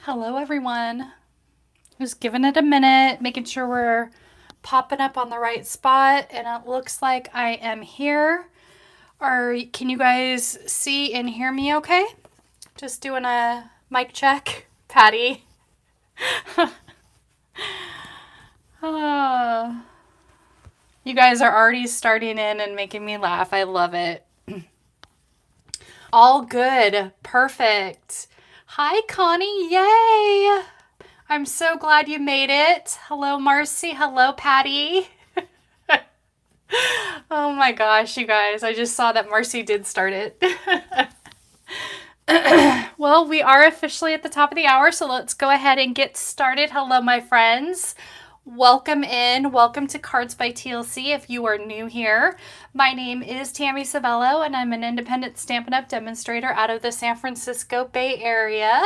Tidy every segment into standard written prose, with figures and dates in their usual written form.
Hello, everyone. Just giving it a minute, making sure we're popping up on the right spot, and it looks like I am here. Can you guys see and hear me okay? Just doing a mic check. Patty. Oh, you guys are already starting in and making me laugh. I love it. All good. Perfect. Hi, Connie. Yay. I'm so glad you made it. Hello, Marcy. Hello, Patty. Oh my gosh, you guys. I just saw that Marcy did start it. Well, we are officially at the top of the hour, so let's go ahead and get started. Hello, my friends. Welcome in. Welcome to Cards by TLC if you are new here. My name is Tammy Savello, and I'm an independent Stampin' Up! Demonstrator out of the San Francisco Bay Area.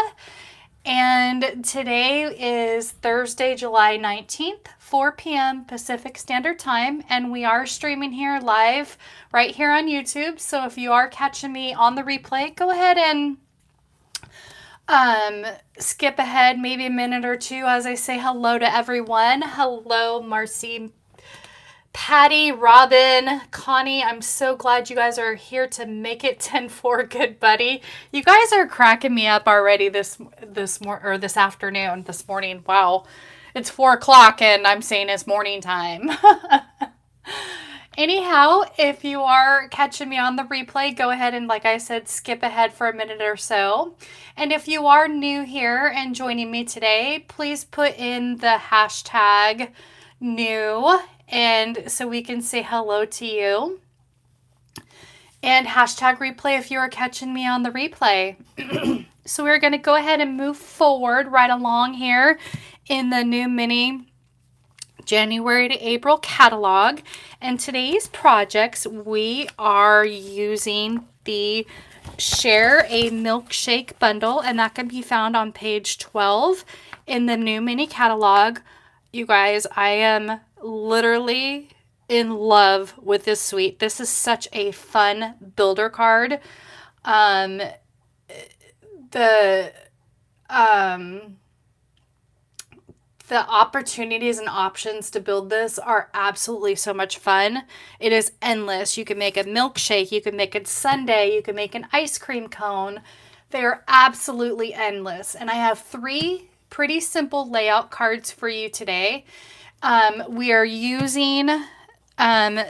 And today is Thursday, July 19th, 4 p.m. Pacific Standard Time, and we are streaming here live right here on YouTube. So if you are catching me on the replay, go ahead and skip ahead maybe a minute or two as I say hello to everyone. Hello, Marcy, Patty, Robin, Connie. I'm so glad you guys are here to make it 10-4, good buddy. You guys are cracking me up already this afternoon, this morning. Wow. It's 4 o'clock and I'm saying it's morning time. Anyhow, if you are catching me on the replay, go ahead and, like I said, skip ahead for a minute or so. And if you are new here and joining me today, please put in the hashtag new, and so we can say hello to you. And hashtag replay if you are catching me on the replay. So we're going to go ahead and move forward right along here in the new mini January to April catalog. And today's projects, we are using the Share a Milkshake Bundle, and that can be found on page 12 in the new mini catalog. You guys, I am literally in love with this suite. This is such a fun builder card. The opportunities and options to build this are absolutely so much fun. It is endless. You can make a milkshake, you can make a sundae, you can make an ice cream cone. They are absolutely endless. And I have 3 pretty simple layout cards for you today. We are using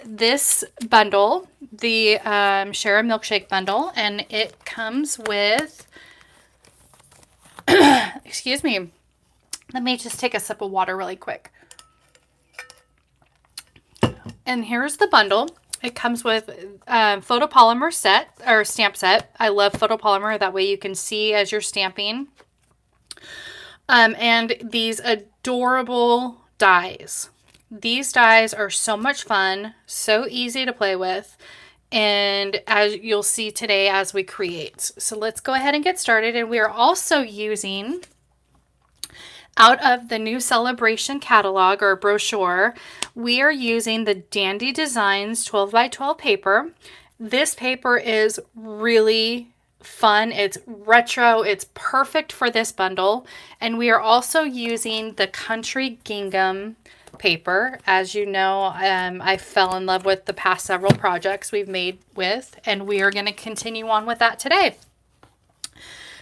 this bundle, the Share a Milkshake Bundle, and it comes with, excuse me, let me just take a sip of water really quick. And here's the bundle. It comes with photopolymer set, or stamp set. I love photopolymer. That way you can see as you're stamping. And these adorable dies. These dies are so much fun, so easy to play with, and as you'll see today as we create. So let's go ahead and get started. And we are also using, out of the new celebration catalog or brochure, we are using the Dandy Designs 12 by 12 paper. This paper is really fun. It's retro. It's perfect for this bundle. And we are also using the Country Gingham paper. As you know, I fell in love with the past several projects we've made with, and we are going to continue on with that today.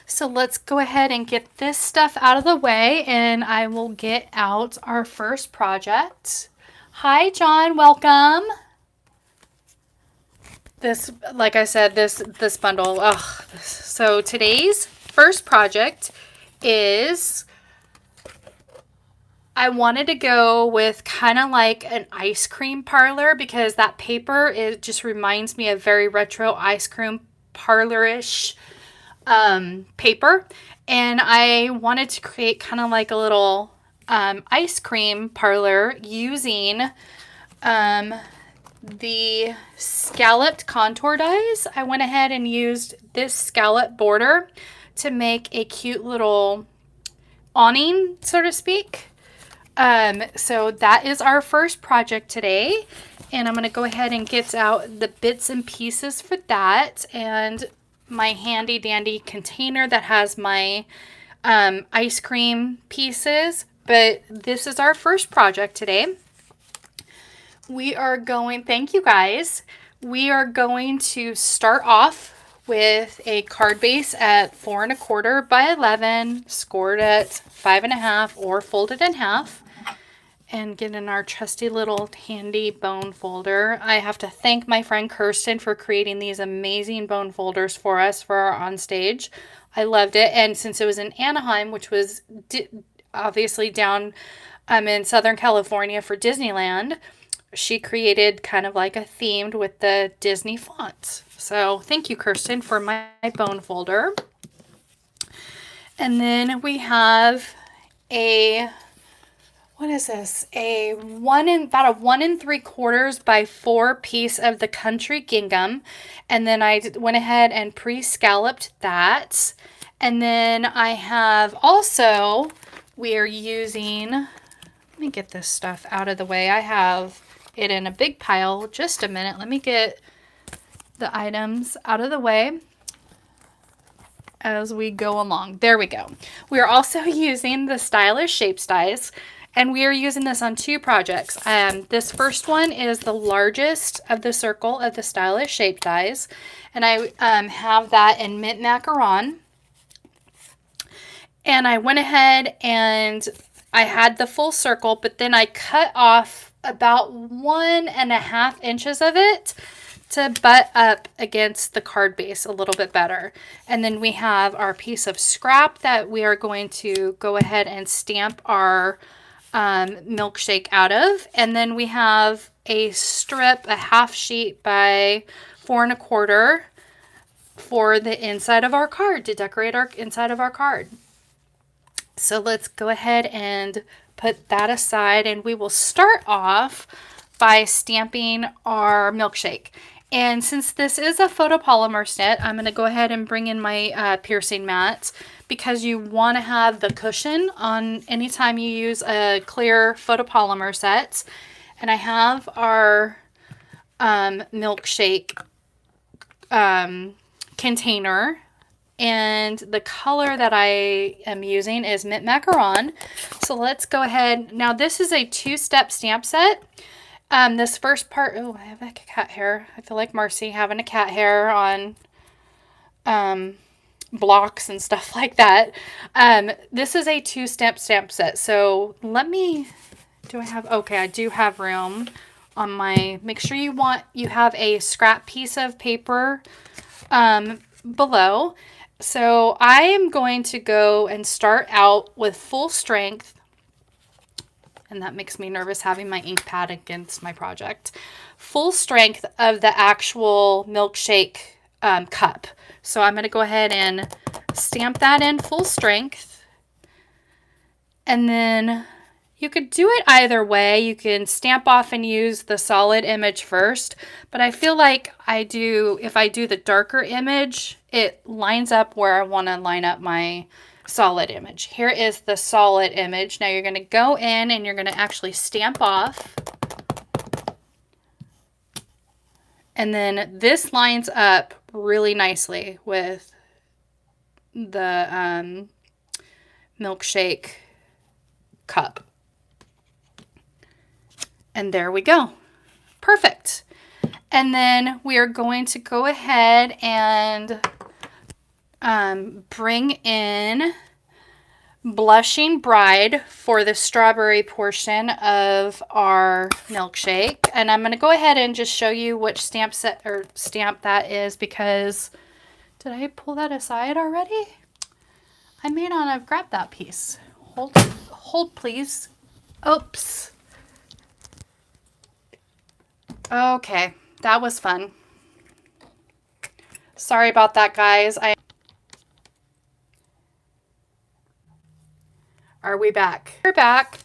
So let's go ahead and get this stuff out of the way, and I will get out our first project. Hi, John. Welcome. This, like I said, this bundle. So today's first project is, I wanted to go with kind of like an ice cream parlor, because that paper, it just reminds me of very retro ice cream parlor-ish paper. And I wanted to create kind of like a little ice cream parlor using the scalloped contour dies. I went ahead and used this scallop border to make a cute little awning, so to speak. So that is our first project today, and I'm going to go ahead and get out the bits and pieces for that, and my handy dandy container that has my ice cream pieces, but this is our first project today. We are going, thank you guys. We are going to start off with a card base at 4 1/4 by 11, scored at 5 1/2 or folded in half, and get in our trusty little handy bone folder. I have to thank my friend Kirsten for creating these amazing bone folders for us for our on stage. I loved it, and since it was in Anaheim, which was obviously down in Southern California for Disneyland, she created kind of like a themed with the Disney fonts. So thank you, Kirsten, for my bone folder. And then we have a, what is this? About a 1 3/4 by 4 piece of the country gingham. And then I went ahead and pre-scalloped that. And then I have also, we are using, let me get this stuff out of the way. I have it in a big pile. Just a minute. Let me get the items out of the way as we go along. There we go. We are also using the Stylish Shapes dies, and we are using this on 2 projects. This first one is the largest of the circle of the Stylish Shape dies, and I have that in mint macaron. And I went ahead and I had the full circle, but then I cut off about 1.5 inches of it to butt up against the card base a little bit better. And then we have our piece of scrap that we are going to go ahead and stamp our milkshake out of. And then we have a strip, a half sheet by 4 1/4 for the inside of our card, to decorate our inside of our card. So let's go ahead and put that aside, and we will start off by stamping our milkshake. And since this is a photopolymer set, I'm going to go ahead and bring in my piercing mats, because you want to have the cushion on anytime you use a clear photopolymer set. And I have our milkshake container. And the color that I am using is mint macaron. So let's go ahead. Now this is a 2-step stamp set. This first part, oh, I have a cat hair. I feel like Marcy having a cat hair on blocks and stuff like that. This is a 2-step stamp set. So let me, okay, I do have room on my, make sure you have a scrap piece of paper below. So I am going to go and start out with full strength, and that makes me nervous having my ink pad against my project. Full strength of the actual milkshake cup. So I'm going to go ahead and stamp that in full strength. And then you could do it either way. You can stamp off and use the solid image first, but I feel like if I do the darker image, it lines up where I want to line up my solid image. Here is the solid image. Now you're going to go in and you're going to actually stamp off. And then this lines up really nicely with the milkshake cup. And there we go. Perfect. And then we are going to go ahead and bring in Blushing Bride for the strawberry portion of our milkshake. And I'm going to go ahead and just show you which stamp that is, because did I pull that aside already? I may not have grabbed that piece. Hold please. Oops. Okay, that was fun. Sorry about that, guys. Are we back? We're back.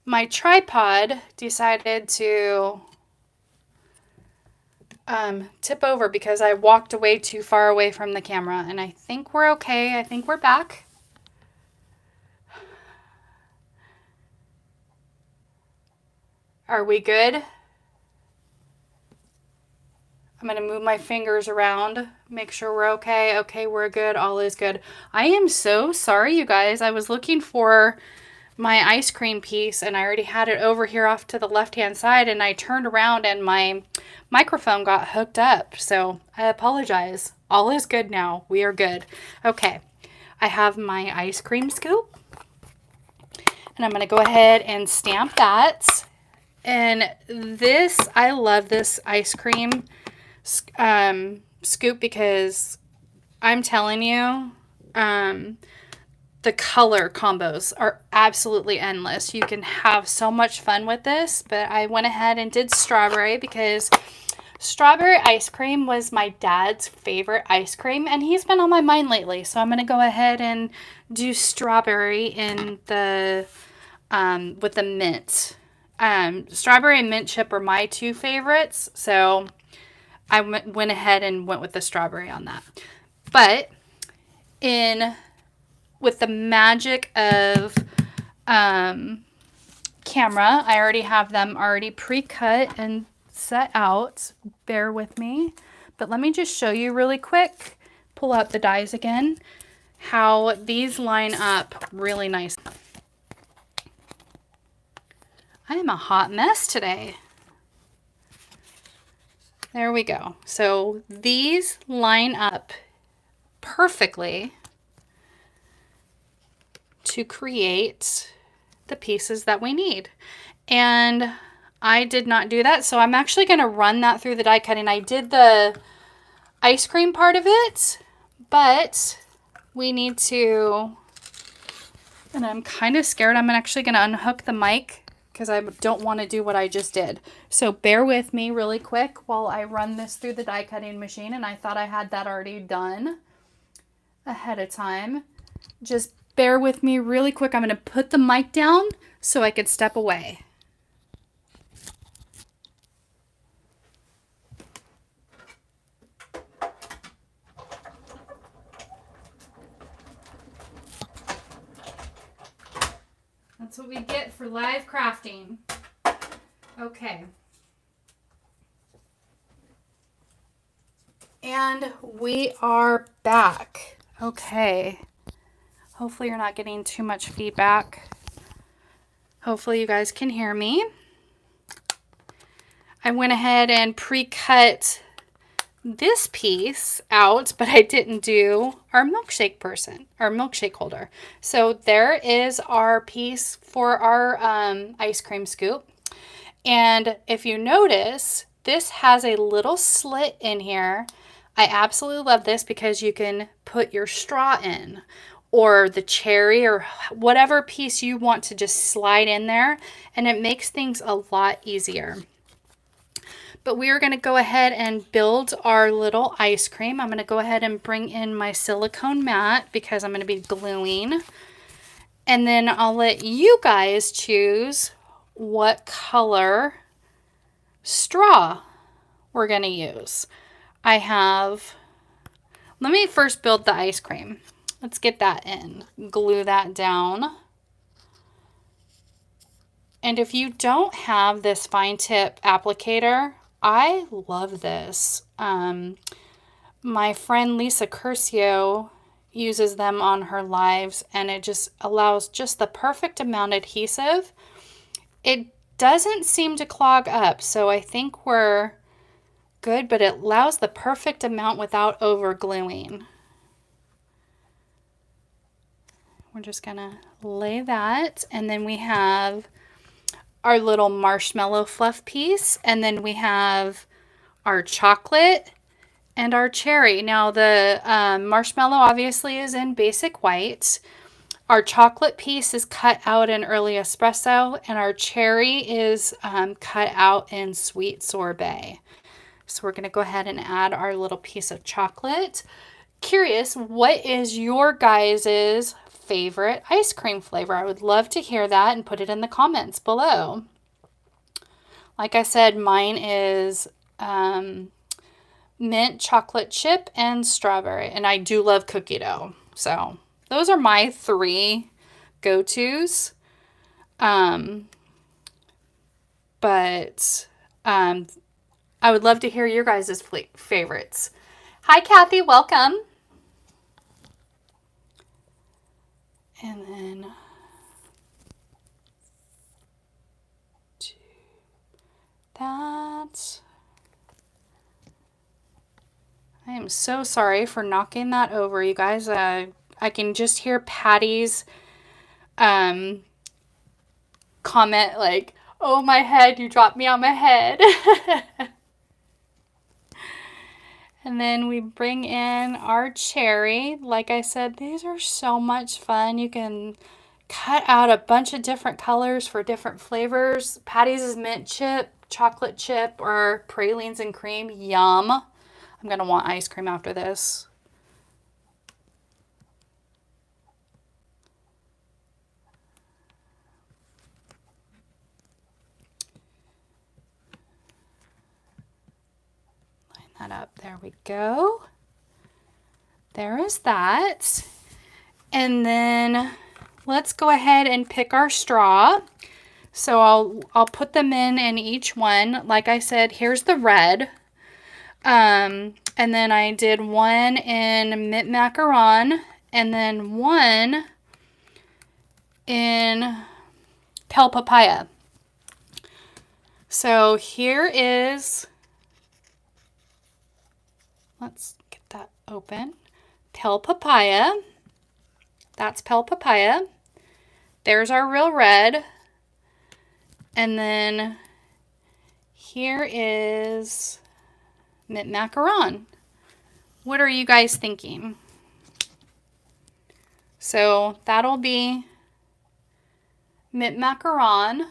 My tripod decided to tip over because I walked away too far away from the camera, and I think we're okay. I think we're back. Are we good? I'm going to move my fingers around Make sure we're okay. Okay, we're good. All is good. I am so sorry, you guys. I was looking for my ice cream piece and I already had it over here off to the left-hand side, and I turned around and my microphone got hooked up. So I apologize. All is good now. We are good. Okay. I have my ice cream scoop and I'm going to go ahead and stamp that. And this, I love this ice cream scoop because I'm telling you, the color combos are absolutely endless. You can have so much fun with this, but I went ahead and did strawberry because strawberry ice cream was my dad's favorite ice cream, and he's been on my mind lately. So I'm going to go ahead and do strawberry in the with the mint. Strawberry and mint chip are my two favorites, so I went ahead and went with the strawberry on that. But with the magic of camera, I already have them already pre-cut and set out. Bear with me. But let me just show you really quick, pull out the dies again, how these line up really nice. I am a hot mess today. There we go. So these line up perfectly to create the pieces that we need. And I did not do that, so I'm actually going to run that through the die cutting. I did the ice cream part of it, but we need to, and I'm kind of scared. I'm actually going to unhook the mic because I don't want to do what I just did. So bear with me really quick while I run this through the die cutting machine. And I thought I had that already done ahead of time. Just bear with me really quick. I'm going to put the mic down so I could step away. That's what we get for live crafting. Okay. And we are back. Okay. Hopefully you're not getting too much feedback. Hopefully you guys can hear me. I went ahead and pre-cut this piece out, but I didn't do our milkshake holder. So there is our piece for our ice cream scoop. And if you notice, this has a little slit in here. I absolutely love this because you can put your straw in, or the cherry, or whatever piece you want to just slide in there, and it makes things a lot easier. But we are going to go ahead and build our little ice cream. I'm going to go ahead and bring in my silicone mat because I'm going to be gluing. And then I'll let you guys choose what color straw we're going to use. Let me first build the ice cream. Let's get that in. Glue that down. And if you don't have this fine tip applicator, I love this. My friend Lisa Curcio uses them on her lives, and it just allows just the perfect amount of adhesive. It doesn't seem to clog up, so I think we're good, but it allows the perfect amount without over gluing. We're just gonna lay that, and then we have our little marshmallow fluff piece, and then we have our chocolate and our cherry. Now the marshmallow obviously is in basic white. Our chocolate piece is cut out in early espresso, and our cherry is cut out in sweet sorbet. So we're going to go ahead and add our little piece of chocolate. Curious, what is your guys's favorite ice cream flavor? I would love to hear that and put it in the comments below. Like I said, mine is mint chocolate chip and strawberry, and I do love cookie dough. So those are my three go-tos. But I would love to hear your guys' favorites. Hi, Kathy. Welcome. And then do that. I am so sorry for knocking that over, you guys. I can just hear Patty's comment like, oh, my head, you dropped me on my head. And then we bring in our cherry. Like I said, these are so much fun. You can cut out a bunch of different colors for different flavors. Patty's is mint chip, chocolate chip, or pralines and cream. Yum. I'm going to want ice cream after this. Line that up. There we go. There is that. And then let's go ahead and pick our straw. So I'll put them in each one. Like I said, here's the red. And then I did one in mint macaron and then one in pale papaya. So here is, let's get that open. Pale papaya. That's pale papaya. There's our real red. And then here is mint macaron. What are you guys thinking? So that'll be mint macaron.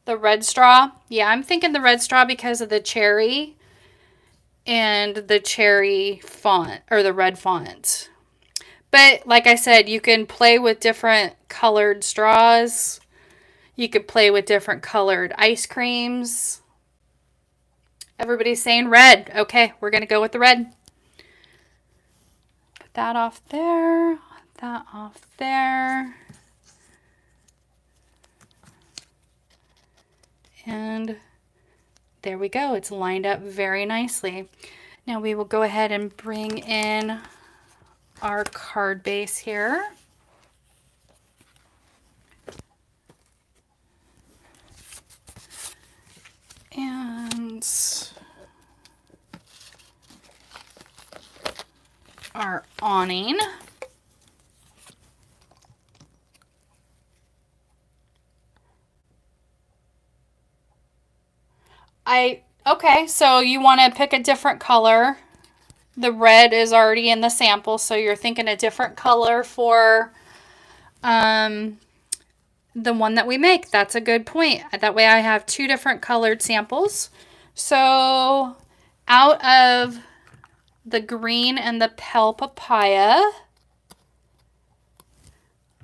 The red straw. Yeah, I'm thinking the red straw because of the cherry and the cherry font, or the red font. But like I said, you can play with different colored straws. You could play with different colored ice creams. Everybody's saying red. Okay, we're going to go with the red. Put that off there. That off there. And there we go. It's lined up very nicely. Now we will go ahead and bring in our card base here. And our awning. Okay, so you want to pick a different color. The red is already in the sample, so you're thinking a different color for the one that we make. That's a good point. That way I have two different colored samples. So out of the green and the pale papaya,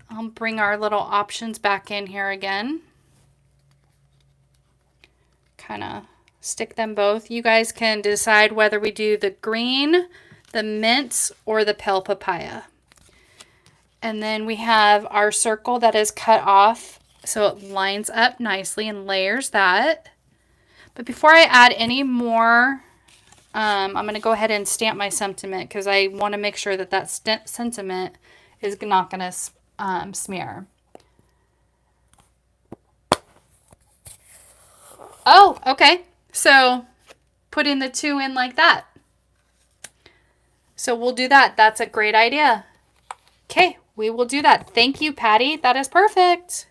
I'll bring our little options back in here again. Kind of stick them both. You guys can decide whether we do the green, the mint, or the pale papaya. And then we have our circle that is cut off so it lines up nicely and layers that. But before I add any more, I'm going to go ahead and stamp my sentiment because I want to make sure that that sentiment is not going to smear. Oh, okay. So putting the two in like that. So we'll do that. That's a great idea. Okay, we will do that. Thank you, Patty. That is perfect.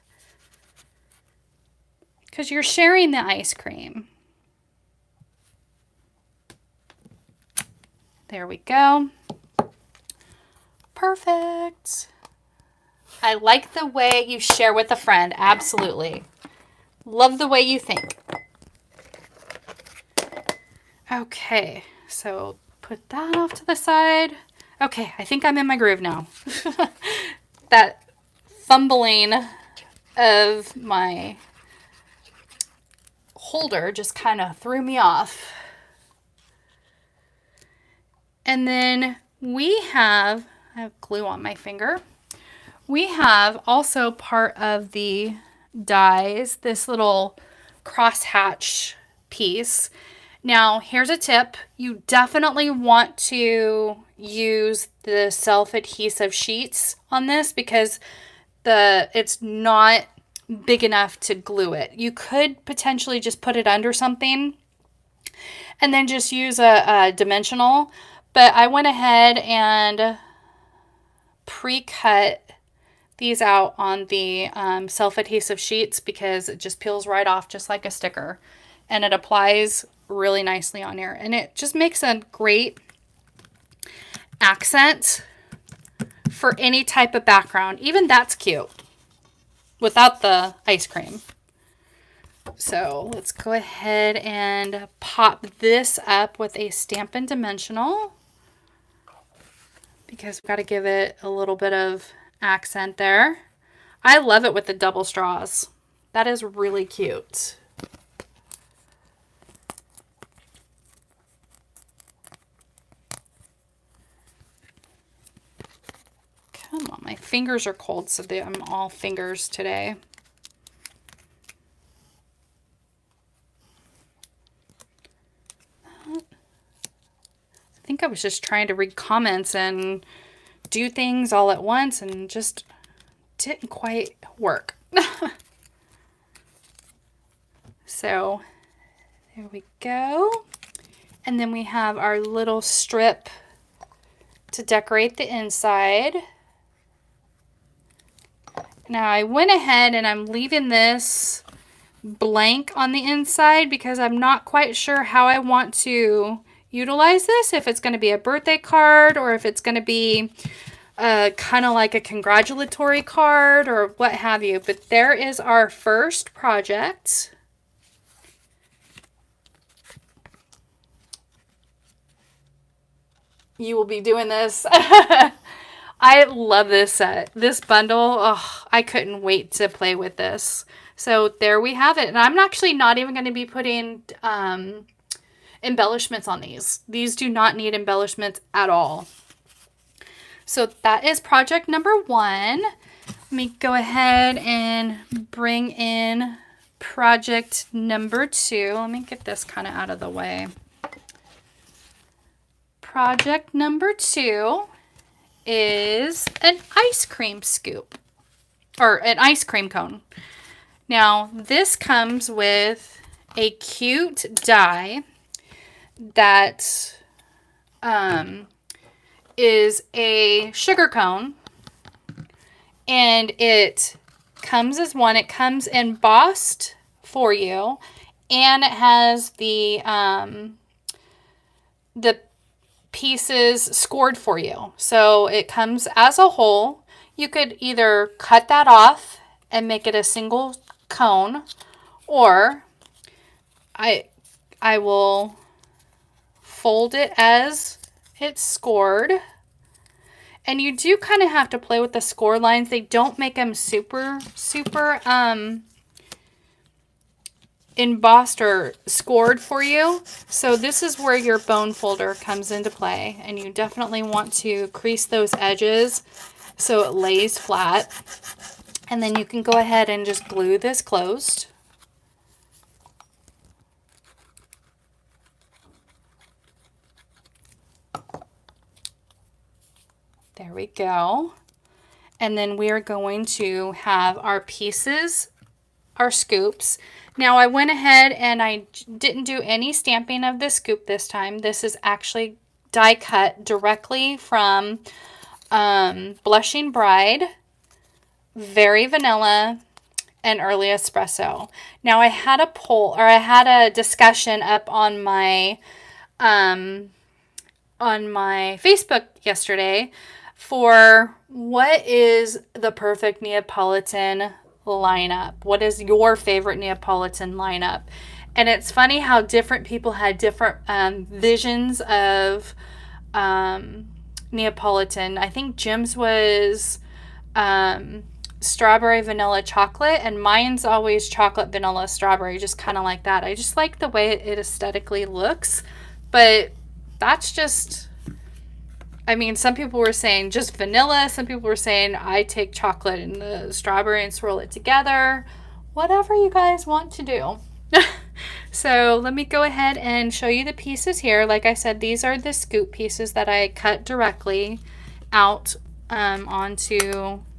Because you're sharing the ice cream. There we go. Perfect. I like the way you share with a friend. Absolutely. Love the way you think. Okay, so put that off to the side. Okay, I think I'm in my groove now. That fumbling of my holder just kind of threw me off. And then we have, I have glue on my finger. We have also part of the dies, this little crosshatch piece. Now, here's a tip. You definitely want to use the self-adhesive sheets on this because it's not big enough to glue it. You could potentially just put it under something and then just use a dimensional, but I went ahead and pre-cut these out on the self-adhesive sheets because it just peels right off just like a sticker, and it applies really nicely on here, and it just makes a great accent for any type of background. Even that's cute without the ice cream. So let's go ahead and pop this up with a Stampin' Dimensional because we've got to give it a little bit of accent there. I love it with the double straws. That is really cute. Come on, my fingers are cold, so I'm all fingers today. I think I was just trying to read comments and do things all at once and just didn't quite work. So there we go. And then we have our little strip to decorate the inside. Now I went ahead and I'm leaving this blank on the inside because I'm not quite sure how I want to utilize this, if it's going to be a birthday card or if it's going to be kind of like a congratulatory card or what have you. But there is our first project. You will be doing this. I love this set. This bundle, oh, I couldn't wait to play with this. So there we have it. And I'm actually not even going to be putting embellishments on these. These do not need embellishments at all. So that is project number 1. Let me go ahead and bring in project number 2. Let me get this kind of out of the way. Project number 2 is an ice cream scoop or an ice cream cone. Now this comes with a cute die that is a sugar cone, and it comes as one. It comes embossed for you, and it has the pieces scored for you. So it comes as a whole. You could either cut that off and make it a single cone, or I will fold it as it's scored. And you do kind of have to play with the score lines. They don't make them super embossed or scored for you. So this is where your bone folder comes into play, and you definitely want to crease those edges so it lays flat. And then you can go ahead and just glue this closed. There we go. And then we are going to have our pieces, our scoops. Now I went ahead and I didn't do any stamping of the scoop this time. This is actually die cut directly from Blushing Bride, Very Vanilla, and Early Espresso. Now I had a poll, or I had a discussion up on my Facebook yesterday for what is the perfect Neapolitan lineup. What is your favorite Neapolitan lineup? And it's funny how different people had different visions of Neapolitan. I think Jim's was strawberry vanilla chocolate, and mine's always chocolate vanilla strawberry, just kind of like that. I just like the way it aesthetically looks, but that's just, I mean, some people were saying just vanilla. Some people were saying I take chocolate and the strawberry and swirl it together. Whatever you guys want to do. So let me go ahead and show you the pieces here. Like I said, these are the scoop pieces that I cut directly out onto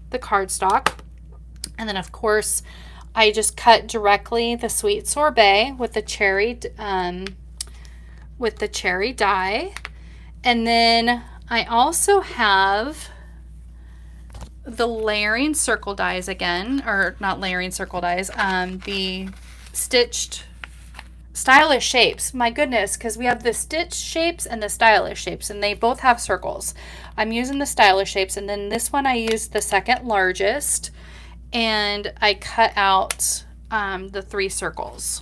the cardstock. And then of course, I just cut directly the sweet sorbet with the cherry die. And then I also have the layering circle dies again, or not layering circle dies, the stitched stylish shapes. My goodness, because we have the stitched shapes and the stylish shapes, and they both have circles. I'm using the stylish shapes, and then this one I used the second largest, and I cut out the 3 circles.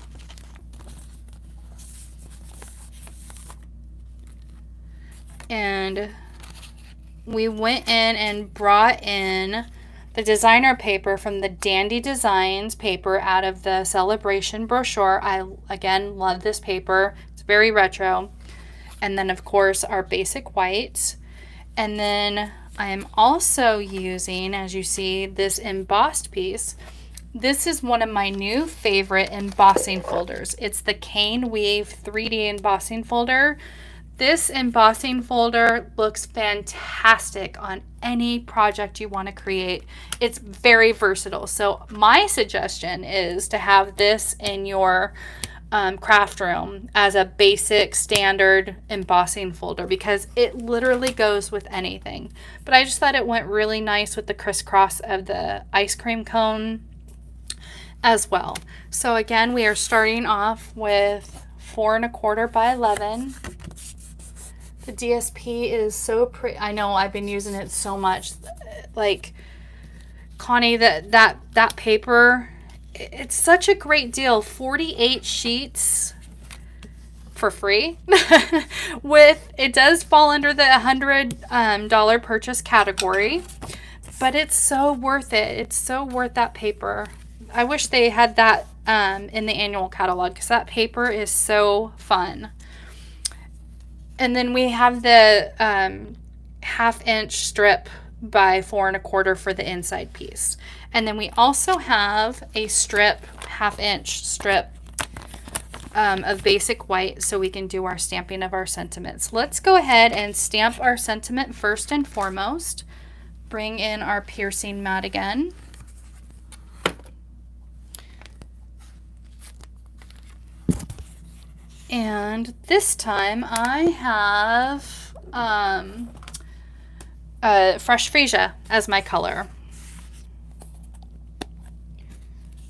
And we went in and brought in the designer paper from the Dandy Designs paper out of the Celebration brochure. I, again, love this paper. It's very retro. And then, of course, our basic white. And then I am also using, as you see, this embossed piece. This is one of my new favorite embossing folders. It's the Cane Weave 3D embossing folder. This embossing folder looks fantastic on any project you want to create. It's very versatile. So my suggestion is to have this in your craft room as a basic standard embossing folder because it literally goes with anything. But I just thought it went really nice with the crisscross of the ice cream cone as well. So again, we are starting off with 4 1/4 by 11. The DSP is so pretty. I know I've been using it so much. Like, Connie, that paper, it's such a great deal. 48 sheets for free. It does fall under the $100 purchase category, but it's so worth it. It's so worth that paper. I wish they had that in the annual catalog because that paper is so fun. And then we have the 1/2 inch strip by 4 1/4 for the inside piece. And then we also have a strip, 1/2 inch strip of basic white so we can do our stamping of our sentiments. Let's go ahead and stamp our sentiment first and foremost. Bring in our piercing mat again. And this time I have fresh freesia as my color.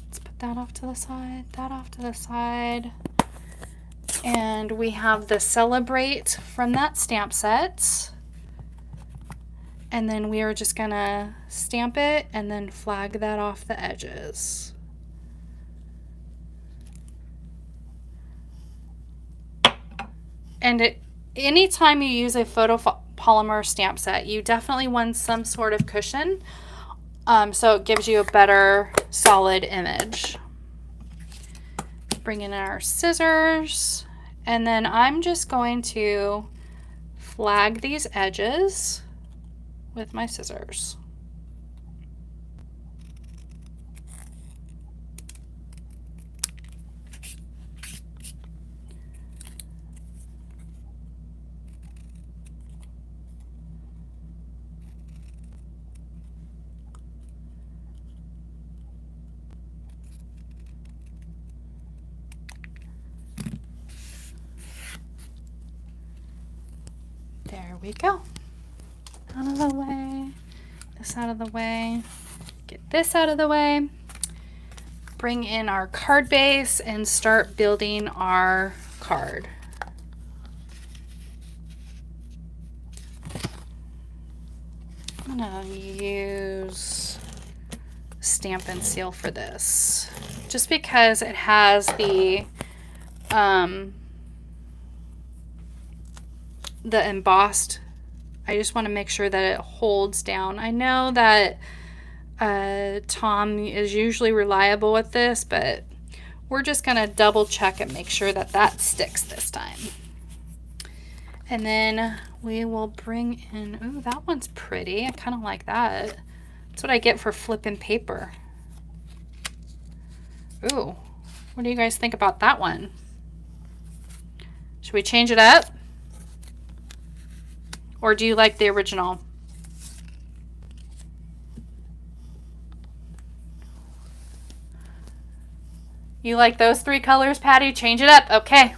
Let's put that off to the side, that off to the side. And we have the Celebrate from that stamp set. And then we are just gonna stamp it and then flag that off the edges. And anytime you use a photopolymer stamp set, you definitely want some sort of cushion so it gives you a better solid image. Bring in our scissors, and then I'm just going to flag these edges with my scissors. There we go. Out of the way. This out of the way. Get this out of the way. Bring in our card base and start building our card. I'm gonna use Stampin' Seal for this, just because it has the embossed. I just want to make sure that it holds down. I know that Tom is usually reliable with this, but we're just going to double check and make sure that that sticks this time. And then we will bring in, ooh, that one's pretty. I kind of like that. That's what I get for flipping paper. Ooh, what do you guys think about that one? Should we change it up? Or do you like the original? You like those 3 colors, Patty? Change it up. Okay.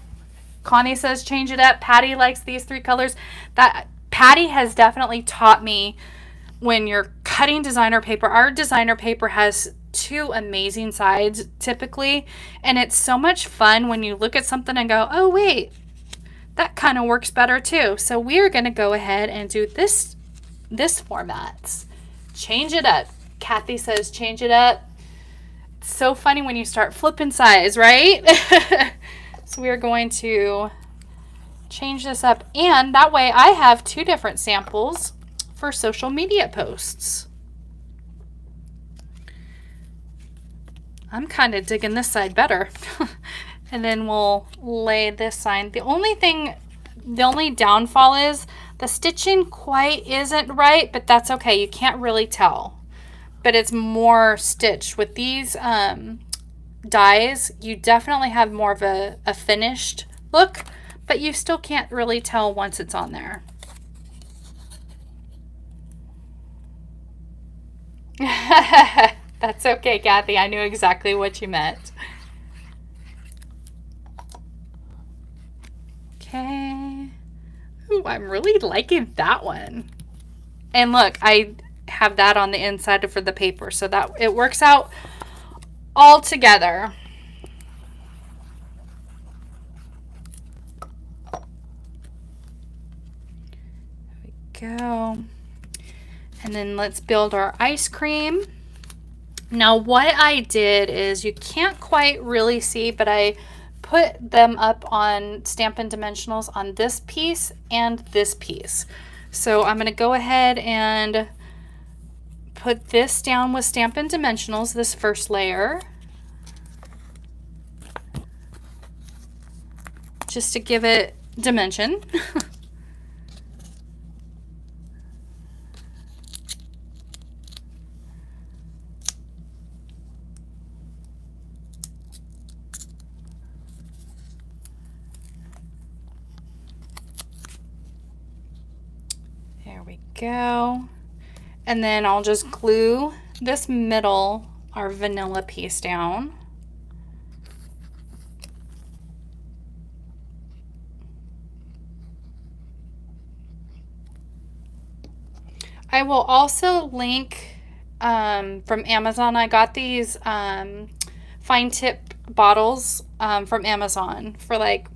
Connie says change it up. Patty likes these 3 colors. That Patty has definitely taught me when you're cutting designer paper. Our designer paper has 2 amazing sides typically, and it's so much fun when you look at something and go, oh wait, that kind of works better too. So we are going to go ahead and do this format. Change it up. Kathy says change it up. It's so funny when you start flipping size, right? So we are going to change this up, and that way I have 2 different samples for social media posts. I'm kind of digging this side better. And then we'll lay this side. The only downfall is the stitching quite isn't right, but that's okay. You can't really tell. But it's more stitched. With these dies, you definitely have more of a finished look, but you still can't really tell once it's on there. That's okay, Kathy. I knew exactly what you meant. Okay. Ooh, I'm really liking that one. And look, I have that on the inside for the paper, so that it works out all together. There we go. And then let's build our ice cream. Now what I did is, you can't quite really see, but I put them up on Stampin' Dimensionals on this piece and this piece. So I'm going to go ahead and put this down with Stampin' Dimensionals, this first layer, just to give it dimension. There we go. And then I'll just glue this middle, our vanilla piece, down. I will also link from Amazon. I got these fine tip bottles from Amazon for like,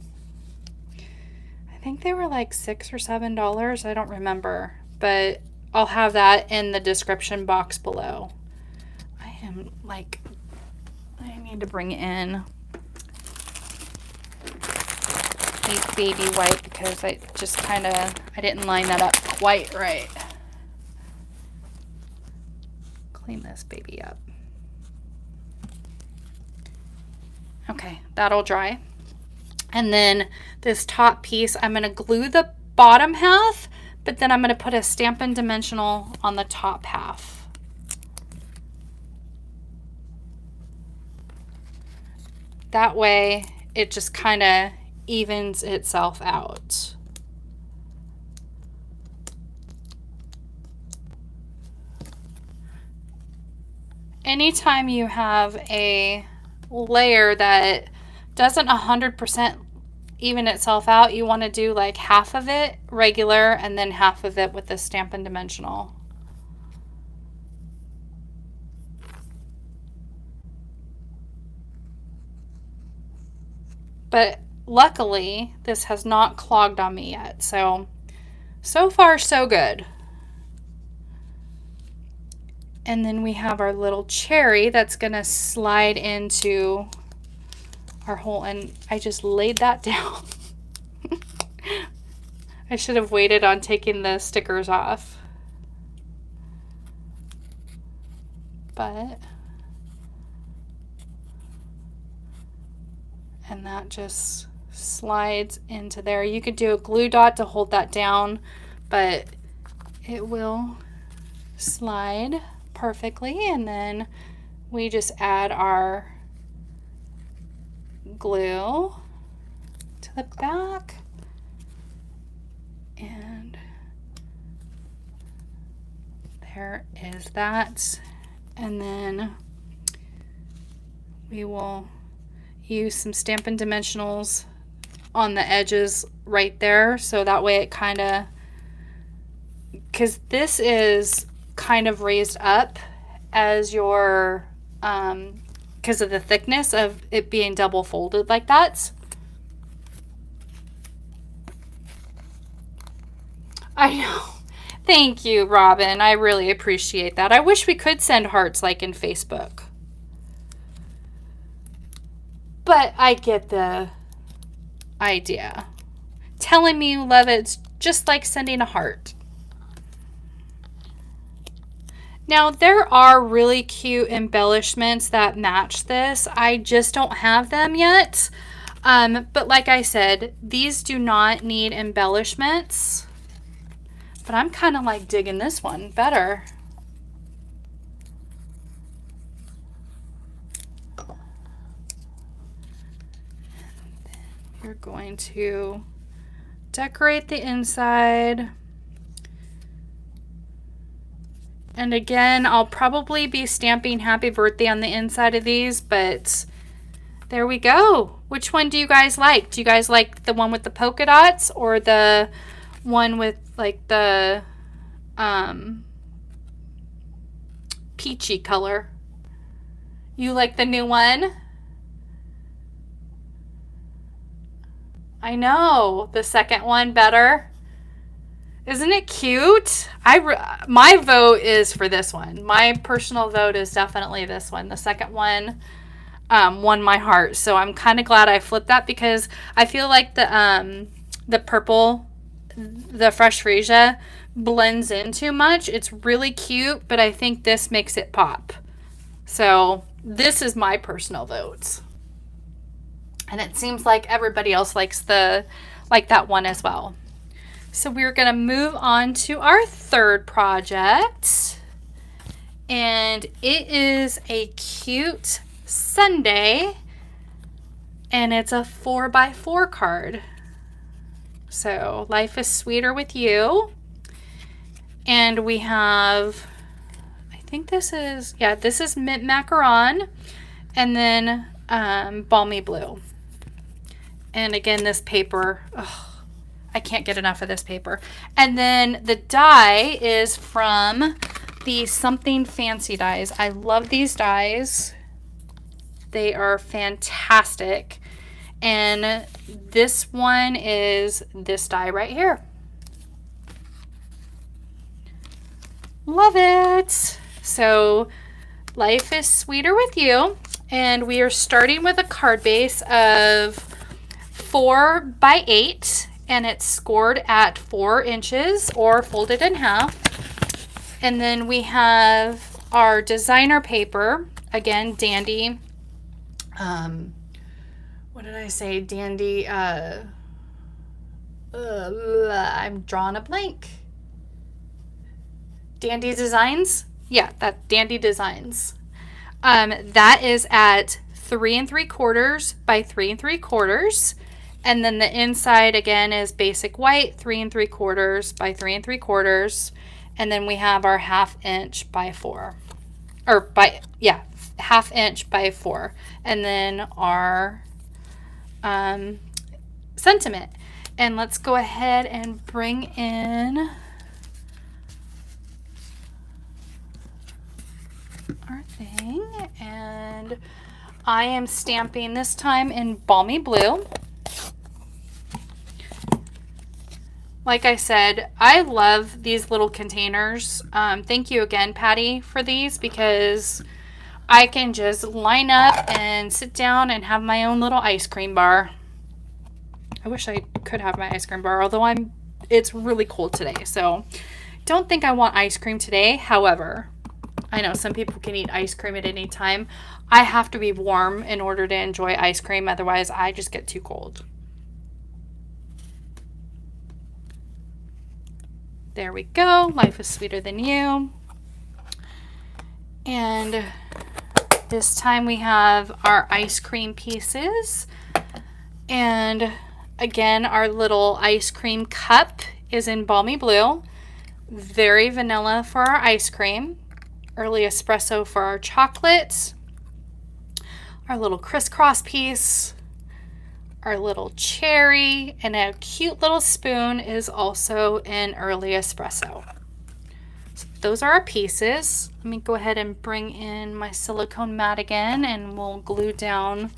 I think they were like $6 or $7. I don't remember, but I'll have that in the description box below. I am like, I need to bring in a baby wipe because I just I didn't line that up quite right. Clean this baby up. Okay, that'll dry. And then this top piece, I'm going to glue the bottom half, but then I'm going to put a Stampin' Dimensional on the top half. That way it just kind of evens itself out. Anytime you have a layer that doesn't 100% even itself out, you want to do like half of it regular and then half of it with the Stampin' Dimensional. But luckily this has not clogged on me yet, so far so good. And then we have our little cherry that's gonna slide into our hole, and I just laid that down. I should have waited on taking the stickers off. But, and that just slides into there. You could do a glue dot to hold that down, but it will slide perfectly. And then we just add our glue to the back. And there is that. And then we will use some Stampin' Dimensionals on the edges right there, so that way it kind of, because this is kind of raised up as your, because of the thickness of it being double folded like that. I know. Thank you, Robin. I really appreciate that. I wish we could send hearts like in Facebook. But I get the idea. Telling me you love it's just like sending a heart. Now, there are really cute embellishments that match this. I just don't have them yet. But like I said, these do not need embellishments. But I'm kind of like digging this one better. You're going to decorate the inside. And again, I'll probably be stamping happy birthday on the inside of these, but there we go. Which one do you guys like? Do you guys like the one with the polka dots or the one with like the peachy color? You like the new one? I know, the second one better. Isn't it cute? My vote is for this one. My personal vote is definitely this one. The second one won my heart. So I'm kind of glad I flipped that because I feel like the purple, the Fresh Freesia, blends in too much. It's really cute, but I think this makes it pop. So this is my personal vote. And it seems like everybody else likes that one as well. So we're going to move on to our third project. And it is a cute Sunday. And it's a 4x4 card. So Life is Sweeter with You. And we have, I think this is mint macaron. And then balmy blue. And again, this paper, I can't get enough of this paper. And then the die is from the Something Fancy dies. I love these dies. They are fantastic. And this one is this die right here. Love it. So Life is Sweeter with You. And we are starting with a card base of 4x8, and it's scored at 4 inches or folded in half. And then we have our designer paper, again, Dandy. What did I say? Dandy. I'm drawing a blank. Dandy Designs? Yeah, that Dandy Designs. That is at 3 3/4 by 3 3/4. And then the inside again is basic white, 3 3/4 by 3 3/4. And then we have our 1/2 inch by 4. Or by, yeah, 1/2 inch by 4. And then our sentiment. And let's go ahead and bring in our thing. And I am stamping this time in Balmy Blue. Like I said, I love these little containers. Thank you again, Patty, for these because I can just line up and sit down and have my own little ice cream bar. I wish I could have my ice cream bar, although it's really cold today, so don't think I want ice cream today. However, I know some people can eat ice cream at any time. I have to be warm in order to enjoy ice cream, otherwise I just get too cold. There we go. Life is Sweeter Than You. And this time we have our ice cream pieces. And again, our little ice cream cup is in Balmy Blue. Very vanilla for our ice cream. Early espresso for our chocolate. Our little crisscross piece. Our little cherry. And a cute little spoon is also in early espresso. So those are our pieces. Let me go ahead and bring in my silicone mat again, and we'll glue down,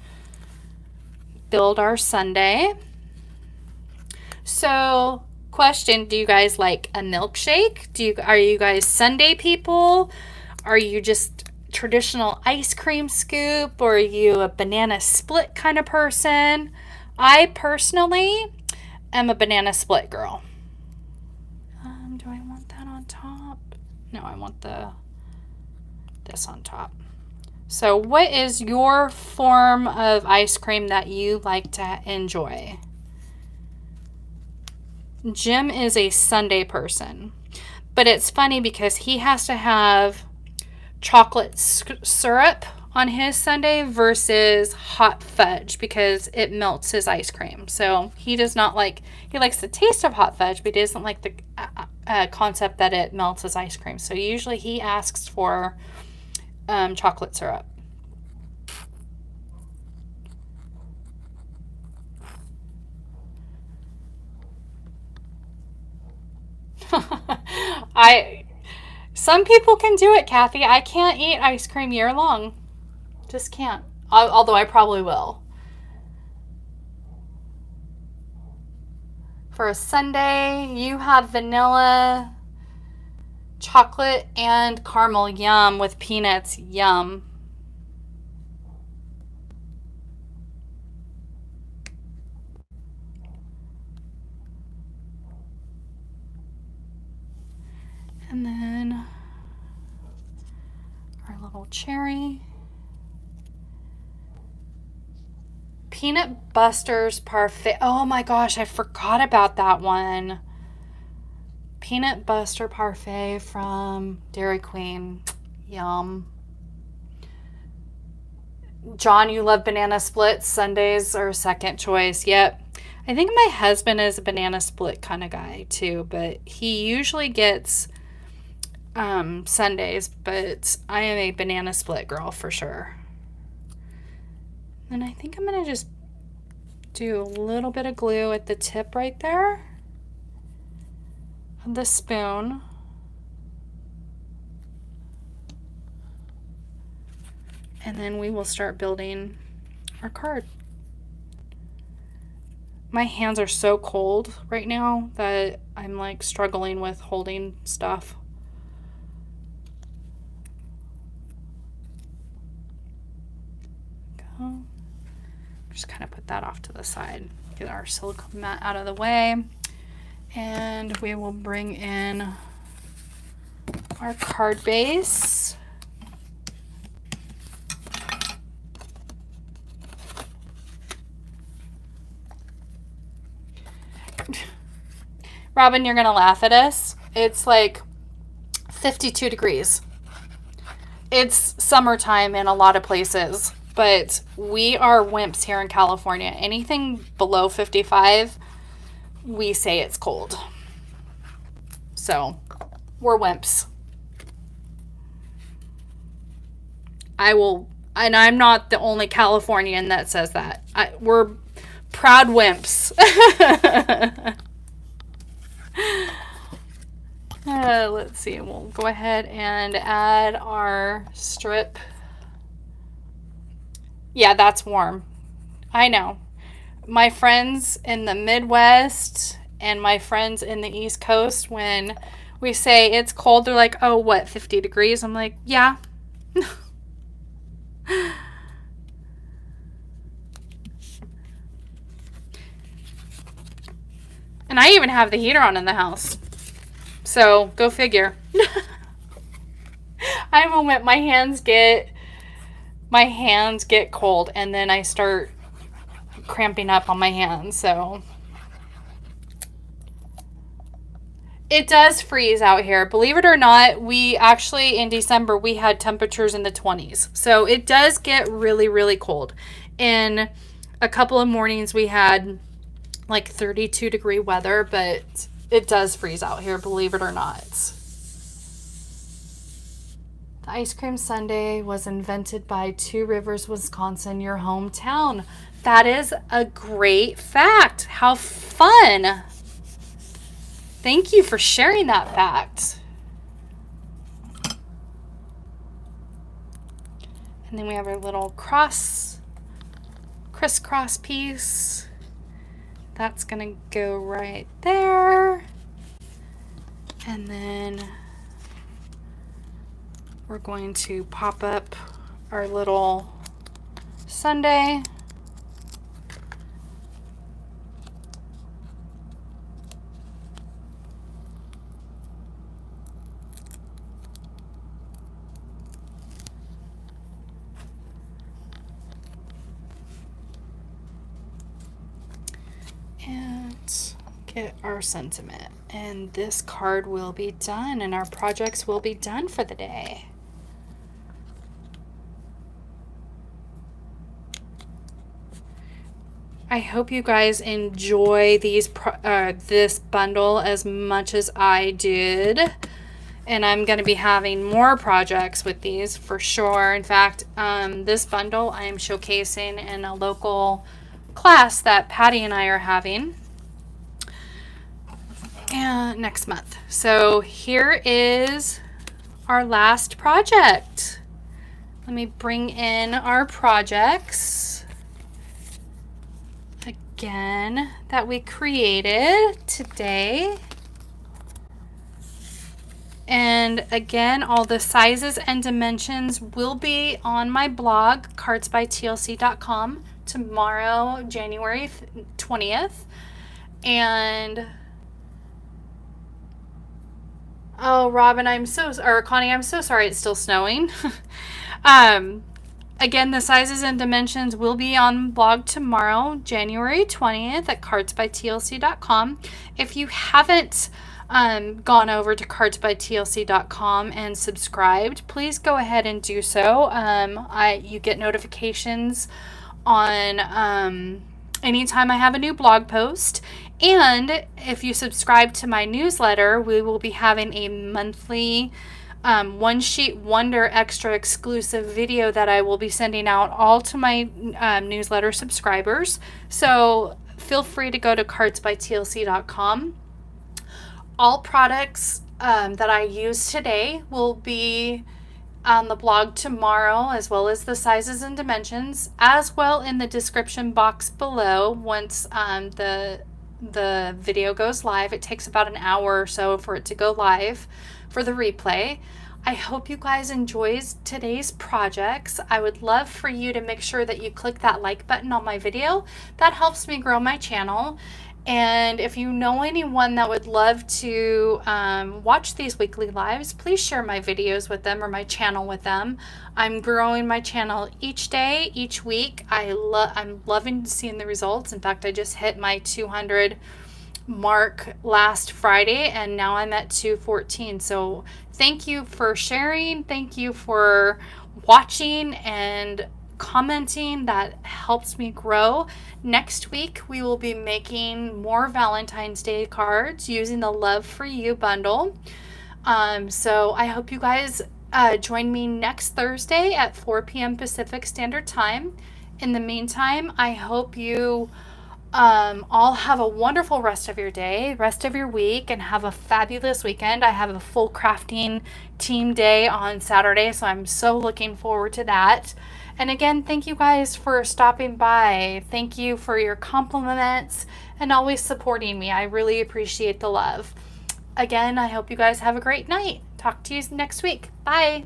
build our sundae. So, question, do you guys like a milkshake? Are you guys sundae people? Are you just traditional ice cream scoop, or are you a banana split kind of person? I personally am a banana split girl. Do I want that on top? No, I want this on top. So what is your form of ice cream that you like to enjoy? Jim is a sundae person, but it's funny because he has to have chocolate syrup on his sundae versus hot fudge because it melts his ice cream. So he does not like, he likes the taste of hot fudge, but he doesn't like the concept that it melts his ice cream. So usually he asks for chocolate syrup. Some people can do it, Kathy. I can't eat ice cream year long. Just can't. Although I probably will. For a sundae, you have vanilla, chocolate, and caramel. Yum. With peanuts. Yum. And then our little cherry. Peanut Buster's Parfait. Oh my gosh, I forgot about that one. Peanut Buster Parfait from Dairy Queen. Yum. John, you love banana splits. Sundays are second choice. Yep. I think my husband is a banana split kind of guy too, but he usually gets sundaes, but I am a banana split girl for sure. And I think I'm going to just do a little bit of glue at the tip right there of the spoon. And then we will start building our card. My hands are so cold right now that I'm like struggling with holding stuff. Go. Just kind of put that off to the side. Get our silicone mat out of the way. And we will bring in our card base. Robin, you're gonna laugh at us. It's like 52 degrees. It's summertime in a lot of places, but we are wimps here in California. Anything below 55, we say it's cold. So we're wimps. And I'm not the only Californian that says that. We're proud wimps. Let's see, we'll go ahead and add our strip. Yeah, that's warm. I know. My friends in the Midwest and my friends in the East Coast, when we say it's cold, they're like, oh, what, 50 degrees? I'm like, yeah. And I even have the heater on in the house. So, go figure. I have a moment my hands get cold and then I start cramping up on my hands. So, it does freeze out here. Believe it or not, we actually in December we had temperatures in the 20s. So, it does get really, really cold. In a couple of mornings we had like 32 degree weather, but it does freeze out here, believe it or not. The ice cream sundae was invented by Two Rivers, Wisconsin, your hometown. That is a great fact. How fun. Thank you for sharing that fact. And then we have our little crisscross piece. That's gonna go right there. And then we're going to pop up our little sundae. And get our sentiment. And this card will be done, and our projects will be done for the day. I hope you guys enjoy this bundle as much as I did. And I'm going to be having more projects with these for sure. In fact, this bundle I am showcasing in a local class that Patty and I are having next month. So here is our last project. Let me bring in our projects again that we created today. And again, all the sizes and dimensions will be on my blog, cardsbytlc.com, tomorrow, January 20th. And oh, Robin, Connie, I'm so sorry it's still snowing. Again, the sizes and dimensions will be on blog tomorrow, January 20th at cardsbytlc.com. If you haven't gone over to cardsbytlc.com and subscribed, please go ahead and do so. You get notifications on anytime I have a new blog post. And if you subscribe to my newsletter, we will be having a monthly One Sheet Wonder extra exclusive video that I will be sending out all to my newsletter subscribers. So feel free to go to cardsbytlc.com. All products that I use today will be on the blog tomorrow, as well as the sizes and dimensions, as well in the description box below once the video goes live. It takes about an hour or so for it to go live for the replay. I hope you guys enjoyed today's projects. I would love for you to make sure that you click that like button on my video. That helps me grow my channel. And if you know anyone that would love to watch these weekly lives, please share my videos with them or my channel with them. I'm growing my channel each day, each week. I'm loving seeing the results. In fact, I just hit my 200 mark last Friday, and now I'm at 214. So thank you for sharing. Thank you for watching and commenting. That helps me grow. Next week we will be making more Valentine's Day cards using the Love for You bundle. So I hope you guys join me next Thursday at 4 p.m. Pacific Standard Time. In the meantime, I hope you all have a wonderful rest of your day, rest of your week, and have a fabulous weekend. I have a full crafting team day on Saturday, so I'm so looking forward to that. And again, thank you guys for stopping by. Thank you for your compliments and always supporting me. I really appreciate the love. Again, I hope you guys have a great night. Talk to you next week. Bye.